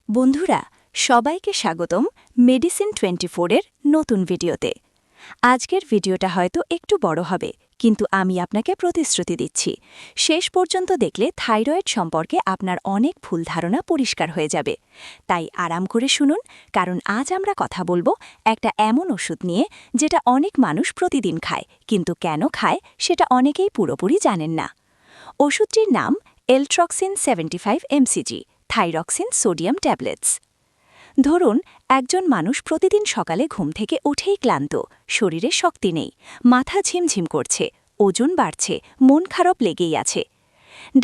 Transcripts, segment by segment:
বন্ধুরা, সবাইকে স্বাগতম মেডিসিন 24 এর নতুন ভিডিওতে। আজকের ভিডিওটা হয়তো একটু বড় হবে, কিন্তু আমি আপনাকে প্রতিশ্রুতি দিচ্ছি, শেষ পর্যন্ত দেখলে থাইরয়েড সম্পর্কে আপনার অনেক ভুল ধারণা পরিষ্কার হয়ে যাবে। তাই আরাম করে শুনুন, কারণ আজ আমরা কথা বলবো একটা এমন ওষুধ নিয়ে যেটা অনেক মানুষ প্রতিদিন খায়, কিন্তু কেন খায় সেটা অনেকেই পুরোপুরি জানেন না। ওষুধটির নাম এলট্রক্সিন 75 mcg, থাইরক্সিন সোডিয়াম ট্যাবলেটস। ধরুন, একজন মানুষ প্রতিদিন সকালে ঘুম থেকে উঠেই ক্লান্ত, শরীরে শক্তি নেই, মাথা ঝিমঝিম করছে, ওজন বাড়ছে, মন খারাপ লেগেই আছে।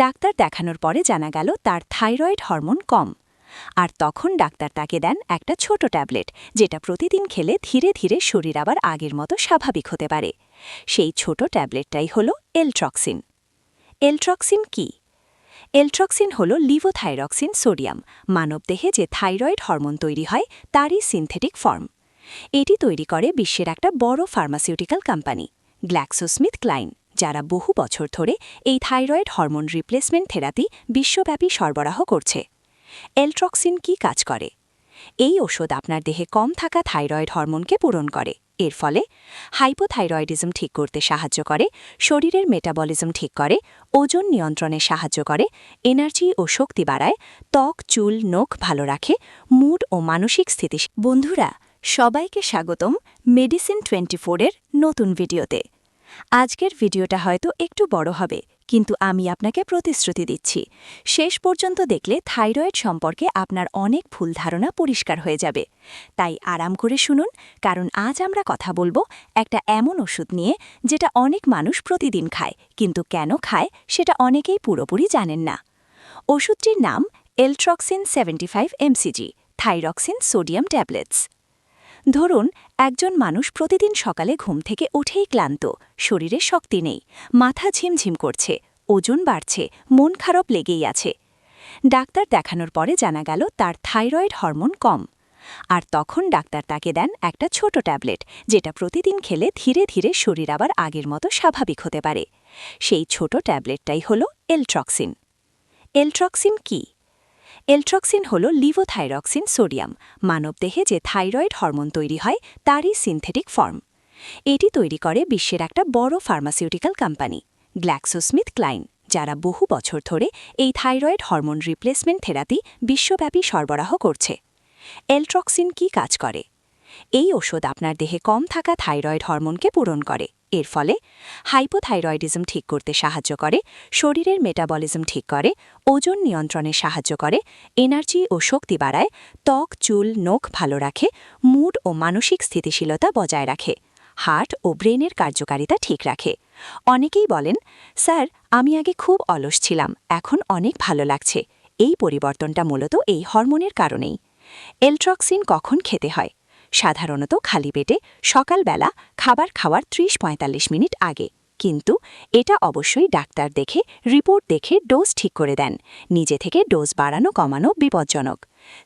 ডাক্তার দেখানোর পরে জানা গেল তার থাইরয়েড হরমোন কম। আর তখন ডাক্তার তাকে দেন একটা ছোট ট্যাবলেট, যেটা প্রতিদিন খেলে ধীরে ধীরে শরীর আবার আগের মতো স্বাভাবিক হতে পারে। সেই ছোট ট্যাবলেটটাই হল এলট্রক্সিন। এলট্রক্সিন কি? এলট্রক্সিন হল লিভোথাইরক্সিন সোডিয়াম, মানবদেহে যে থাইরয়েড হরমোন তৈরি হয় তারই সিনথেটিক ফর্ম। এটি তৈরি করে বিশ্বের একটা বড় ফার্মাসিউটিক্যাল কোম্পানি, গ্ল্যাক্সোস্মিথক্লাইন, যারা বহু বছর ধরে এই থাইরয়েড হরমোন রিপ্লেসমেন্ট থেরাপি বিশ্বব্যাপী সরবরাহ করছে। এলট্রক্সিন কি কাজ করে? এই ওষুধ আপনার দেহে কম থাকা থাইরয়েড হরমোনকে পূরণ করে। এর ফলে হাইপোথাইরয়েডিজম ঠিক করতে সাহায্য করে, শরীরের মেটাবলিজম ঠিক করে, ওজন নিয়ন্ত্রণে সাহায্য করে, এনার্জি ও শক্তি বাড়ায়, ত্বক, চুল, নখ ভালো রাখে, মুড ও মানসিক স্থিতিশীল। বন্ধুরা, সবাইকে স্বাগতম মেডিসিন 24 এর নতুন ভিডিওতে। আজকের ভিডিওটা হয়তো একটু বড় হবে, কিন্তু আমি আপনাকে প্রতিশ্রুতি দিচ্ছি, শেষ পর্যন্ত দেখলে থাইরয়েড সম্পর্কে আপনার অনেক ভুল ধারণা পরিষ্কার হয়ে যাবে। তাই আরাম করে শুনুন, কারণ আজ আমরা কথা বলবো একটা এমন ওষুধ নিয়ে যেটা অনেক মানুষ প্রতিদিন খায়, কিন্তু কেন খায় সেটা অনেকেই পুরোপুরি জানেন না। ওষুধটির নাম এলট্রক্সিন 75 mcg, থাইরক্সিন সোডিয়াম ট্যাবলেটস। ধরুন, একজন মানুষ প্রতিদিন সকালে ঘুম থেকে উঠেই ক্লান্ত, শরীরে শক্তি নেই, মাথা ঝিমঝিম করছে, ওজন বাড়ছে, মন খারাপ লেগেই আছে। ডাক্তার দেখানোর পরে জানা গেল তার থাইরয়েড হরমোন কম। আর তখন ডাক্তার তাকে দেন একটা ছোট ট্যাবলেট, যেটা প্রতিদিন খেলে ধীরে ধীরে শরীর আবার আগের মতো স্বাভাবিক হতে পারে। সেই ছোট ট্যাবলেটটাই হল এলট্রক্সিন। এলট্রক্সিন কি? এলট্রক্সিন হল লিভোথাইরক্সিন সোডিয়াম, মানবদেহে যে থাইরয়েড হরমোন তৈরি হয় তারই সিনথেটিক ফর্ম। এটি তৈরি করে বিশ্বের একটা বড় ফার্মাসিউটিক্যাল কোম্পানি, গ্ল্যাক্সোস্মিথক্লাইন, যারা বহু বছর ধরে এই থাইরয়েড হরমোন রিপ্লেসমেন্ট থেরাপি বিশ্বব্যাপী সরবরাহ করছে। এলট্রক্সিন কি কাজ করে? এই ওষুধ আপনার দেহে কম থাকা থাইরয়েড হরমোনকে পূরণ করে। এর ফলে হাইপোথাইরয়েডিজম ঠিক করতে সাহায্য করে, শরীরের মেটাবলিজম ঠিক করে, ওজন নিয়ন্ত্রণে সাহায্য করে, এনার্জি ও শক্তি বাড়ায়, ত্বক, চুল, নখ ভালো রাখে, মুড ও মানসিক স্থিতিশীলতা বজায় রাখে, হার্ট ও ব্রেনের কার্যকারিতা ঠিক রাখে। অনেকেই বলেন, স্যার, আমি আগে খুব অলস ছিলাম, এখন অনেক ভালো লাগছে। এই পরিবর্তনটা মূলত এই হরমোনের কারণেই। এলট্রক্সিন কখন খেতে হয়? সাধারণত খালি পেটে, সকালবেলা, খাবার খাওয়ার 30-45 মিনিট আগে। কিন্তু এটা অবশ্যই ডাক্তার দেখে, রিপোর্ট দেখে ডোজ ঠিক করে দেন। নিজে থেকে ডোজ বাড়ানো কমানো বিপজ্জনক।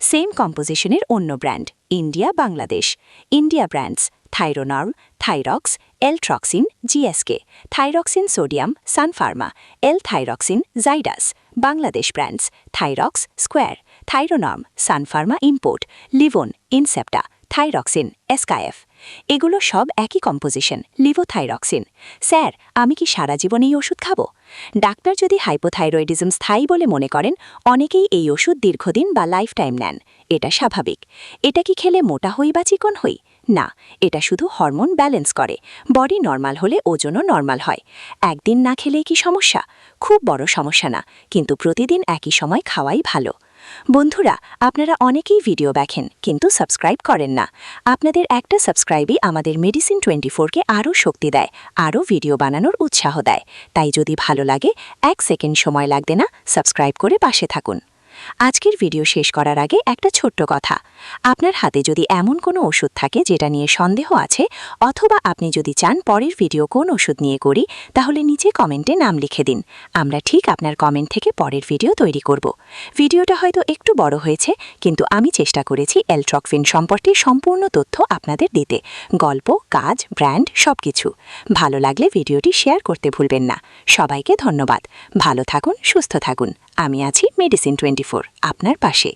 সেম কম্পোজিশনের অন্য brand, India, Bangladesh. India brands: Thyronorm, Thyrox, Eltroxin, GSK, thyroxine sodium, Sun Pharma, L thyroxine, Zydus. Bangladesh brands: Thyrox, Square, Thyronorm, Sun Pharma import, লিভন, ইনসেপ্টা, থাইরক্সিন, এসকাএফ। এগুলো সব একই কম্পোজিশন, লিভোথাইরক্সিন। স্যার, আমি কি সারা জীবন এই ওষুধ খাবো? ডাক্তার যদি হাইপোথাইরয়েডিজম স্থায়ী বলে মনে করেন, অনেকেই এই ওষুধ দীর্ঘদিন বা লাইফ টাইম নেন। এটা স্বাভাবিক। এটা কি খেলে মোটা হই বা চিকন হই? না, এটা শুধু হরমোন ব্যালেন্স করে। বডি নর্মাল হলে ওজনও নর্মাল হয়। একদিন না খেলেই কি সমস্যা? খুব বড় সমস্যা না, কিন্তু প্রতিদিন একই সময় খাওয়াই ভালো। বন্ধুরা, আপনারা অনেকেই ভিডিও দেখেন কিন্তু সাবস্ক্রাইব করেন না। আপনাদের একটা সাবস্ক্রাইবই আমাদের মেডিসিন 24কে আরও শক্তি দেয়, আরও ভিডিও বানানোর উৎসাহ দেয়। তাই যদি ভালো লাগে, 1 সেকেন্ড সময় লাগবে না, সাবস্ক্রাইব করে পাশে থাকুন। আজকের ভিডিও শেষ করার আগে একটা ছোট্ট কথা। আপনার হাতে যদি এমন কোনো ওষুধ থাকে যেটা নিয়ে সন্দেহ আছে, অথবা আপনি যদি চান পরের ভিডিও কোন ওষুধ নিয়ে করি, তাহলে নিচে কমেন্টে নাম লিখে দিন। আমরা ঠিক আপনার কমেন্ট থেকে পরের ভিডিও তৈরি করব। ভিডিওটা হয়তো একটু বড় হয়েছে, কিন্তু আমি চেষ্টা করেছি এলট্রক্সিন সম্পর্কে সম্পূর্ণ তথ্য আপনাদের দিতে, গল্প, কাজ, ব্র্যান্ড সবকিছু। ভালো লাগলে ভিডিওটি শেয়ার করতে ভুলবেন না। সবাইকে ধন্যবাদ। ভালো থাকুন, সুস্থ থাকুন। আমি আছি মেডিসিন 24, আপনার পাশে।